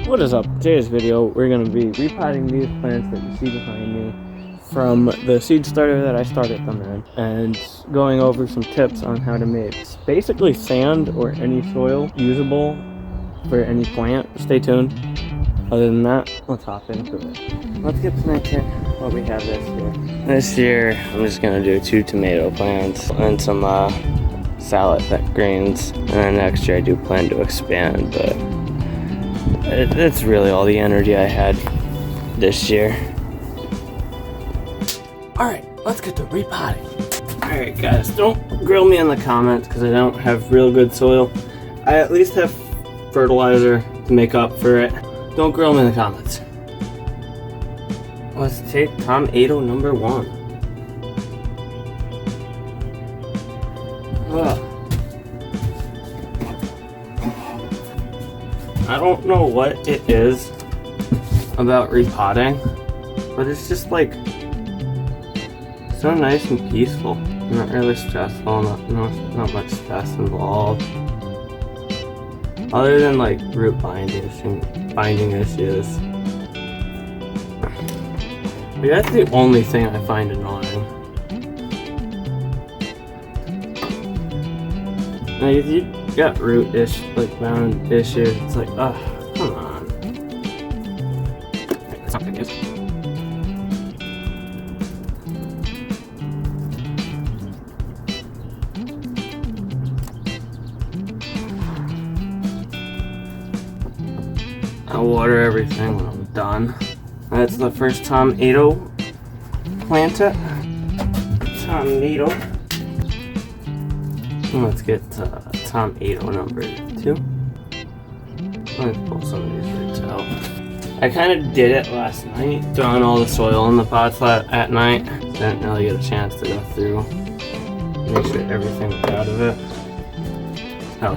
What is up? Today's video, we're going to be repotting these plants that you see behind me from the seed starter that I started them in, and going over some tips on how to make basically sand or any soil usable for any plant. Stay tuned. Other than that, let's hop into it. Let's get to what we have this year. This year, I'm just going to do 2 tomato plants and some salad greens, and then next year I do plan to expand, but it's really all the energy I had this year. Alright, let's get to repotting. Alright guys, don't grill me in the comments because I don't have real good soil. I at least have fertilizer to make up for it. Don't grill me in the comments. Let's take tomato number 1. Ugh. I don't know what it is about repotting, but it's just like so nice and peaceful. Not really stressful, not much stress involved. Other than like root binding issues. But that's the only thing I find annoying. Like if you got bound issues, it's like, oh, come on. That's not good news. I'll water everything when I'm done. That's the first tomato planted. Tomato. Let's get tomato number 2. Let's pull some of these roots out. I kind of did it last night, throwing all the soil in the pots at night. Didn't really get a chance to go through, make sure everything was out of it. Oh,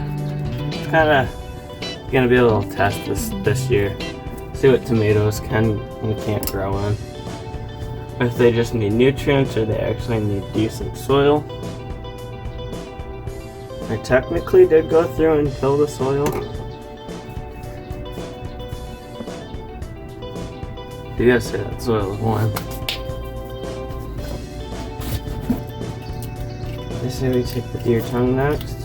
it's kind of gonna be a little test this year. See what tomatoes can and can't grow in. If they just need nutrients or they actually need decent soil. I technically did go through and kill the soil. You gotta say that soil is warm. I say we take the deer tongue next.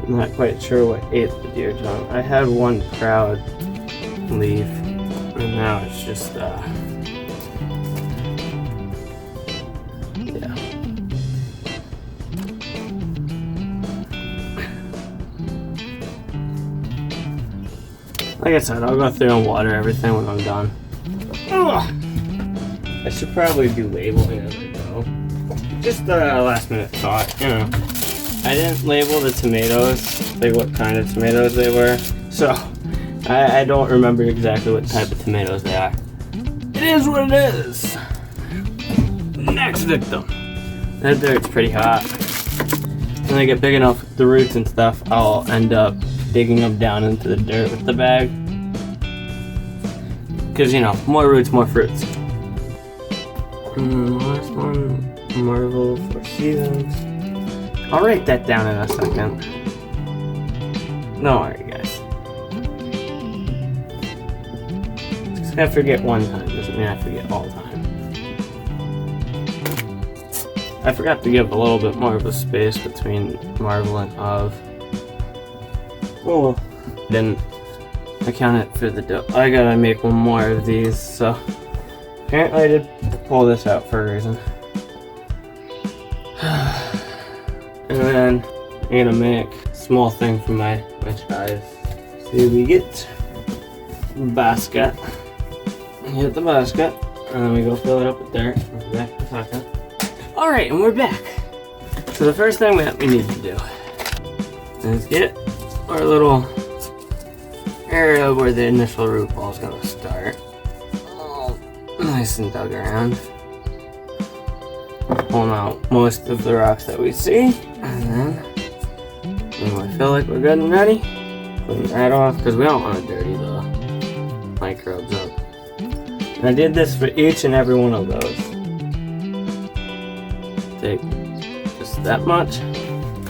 I'm not quite sure what ate the deer tongue. I had one proud leaf, and now it's just yeah. Like I said, I'll go through and water everything when I'm done. Ugh. I should probably do labeling as I go. Just a last minute thought, you know. I didn't label the tomatoes, like what kind of tomatoes they were, so I don't remember exactly what type of tomatoes they are. It is what it is. Next victim. That dirt's pretty hot. When they get big enough, the roots and stuff, I'll end up digging them down into the dirt with the bag. Because, you know, more roots, more fruits. Last one, Marvel 4 Seasons. I'll write that down in a second. Don't worry, guys. Just I forget one time doesn't mean I forget all time. I forgot to give a little bit more of a space between Marvel and Of. Oh, didn't account it for the dough. I gotta make one more of these, so apparently I did pull this out for a reason. And then I'm gonna make a small thing for my chives. See, we get basket. Hit the basket, and then we go fill it up with dirt. We'll be back in a second. Alright, and we're back. So the first thing we need to do is get our little area where the initial root ball is gonna start. All nice and dug around. Pulling out most of the rocks that we see, and then when we feel like we're good and ready, clean that off because we don't want to dirty the microbes up. And I did this for each and every one of those. take just that much,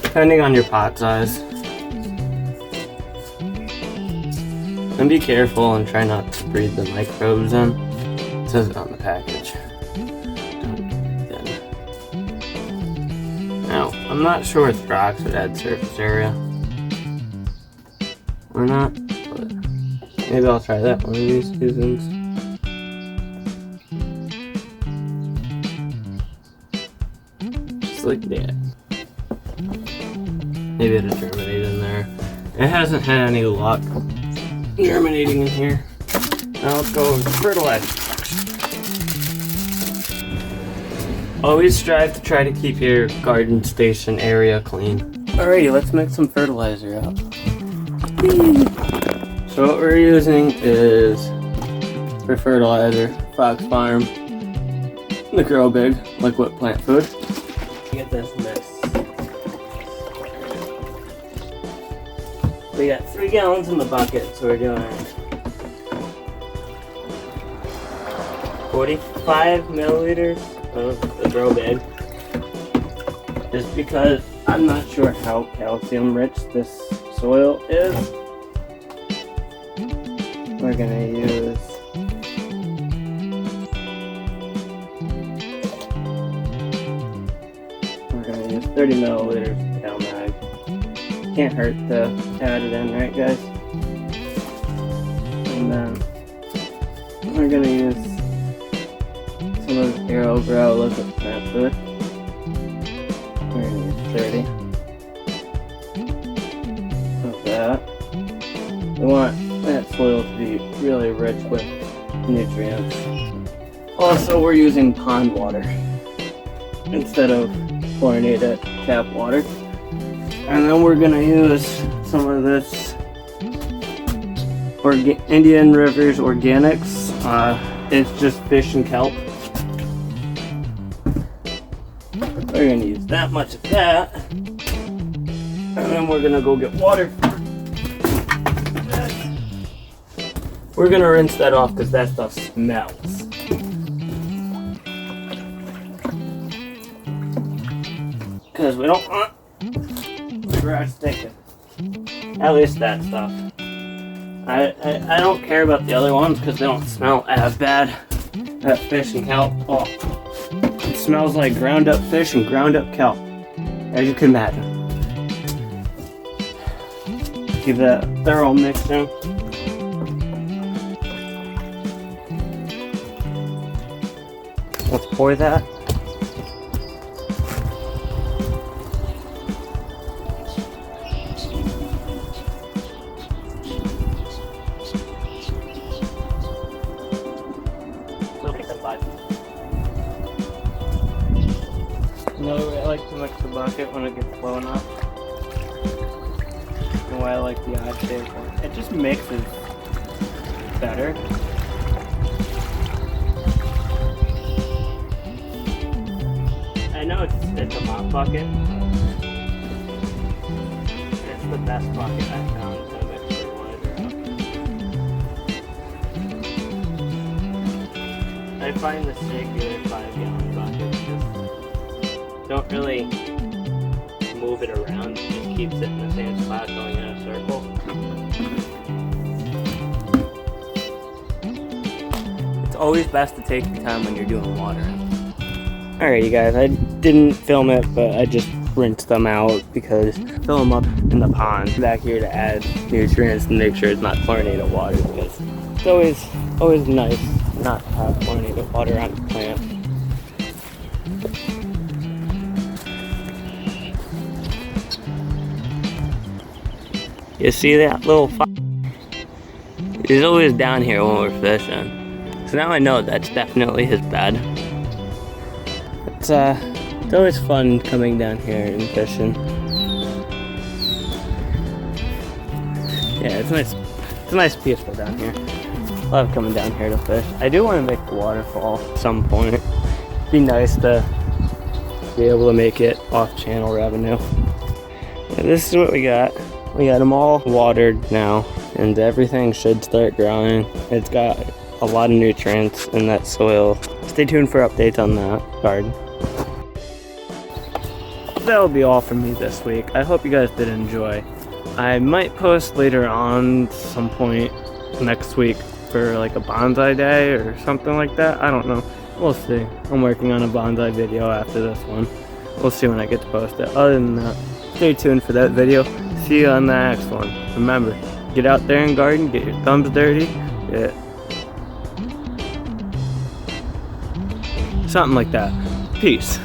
depending on your pot size. And be careful and try not to breathe the microbes in. It says it on the package. Now, I'm not sure if rocks would add surface area or not, but maybe I'll try that one of these seasons. Just like that. Maybe it'll germinate in there. It hasn't had any luck germinating in here. Now let's go over the fertilizer. Always strive to try to keep your garden station area clean. Alrighty, let's make some fertilizer up. So what we're using is, for fertilizer, Fox Farm, the Grow Big liquid plant food. Get this mix. We got 3 gallons in the bucket, so we're doing 45 milliliters of the Grow Big. Just because I'm not sure how calcium rich this soil is. We're gonna use We're gonna use 30 milliliters of CalMag. Can't hurt to add it in, right guys? And then we're gonna use some of the AeroGrow liquid plant food. We're gonna use 30 of that. We want that soil to be really rich with nutrients. Also, we're using pond water instead of chlorinated tap water. And then we're gonna use some of this Indian Rivers Organics. It's just fish and kelp. We're gonna use that much of that. And then we're gonna go get water. We're gonna rinse that off because that stuff smells. Because we don't want the garage stinking. At least that stuff. I don't care about the other ones because they don't smell as bad. That fish and kelp, oh, it smells like ground up fish and ground up kelp, as you can imagine. Give that a thorough mix in. Let's pour that. Another way I like to mix the bucket when it gets low enough. And why I like the odd shape one. It just mixes better. I know it's a mop bucket. It's the best bucket I've found to mix fertilizer up. I find the regular 5-gallon bucket just don't really move it around. It just keeps it in the same spot going in a circle. It's always best to take your time when you're doing watering. Alrighty guys, I didn't film it, but I just rinsed them out because fill them up in the pond back here to add nutrients and make sure it's not chlorinated water, because it's always nice not to have chlorinated water on the plant. You see that little He's always down here when we're fishing. So now I know that's definitely his bed. It's always fun coming down here and fishing. Yeah, it's nice. It's nice peaceful down here. Love coming down here to fish. I do want to make the waterfall at some point. It'd be nice to be able to make it off-channel revenue. Yeah, this is what we got. We got them all watered now, and everything should start growing. It's got a lot of nutrients in that soil. Stay tuned for updates on that garden. that will be all from me this week. I hope you guys did enjoy. I might post later on some point next week for like a bonsai day or something like that. I don't know. We'll see. I'm working on a bonsai video after this one. We'll see when I get to post it. Other than that, stay tuned for that video. See you on the next one. Remember, get out there and garden, get your thumbs dirty. Yeah. Something like that. Peace.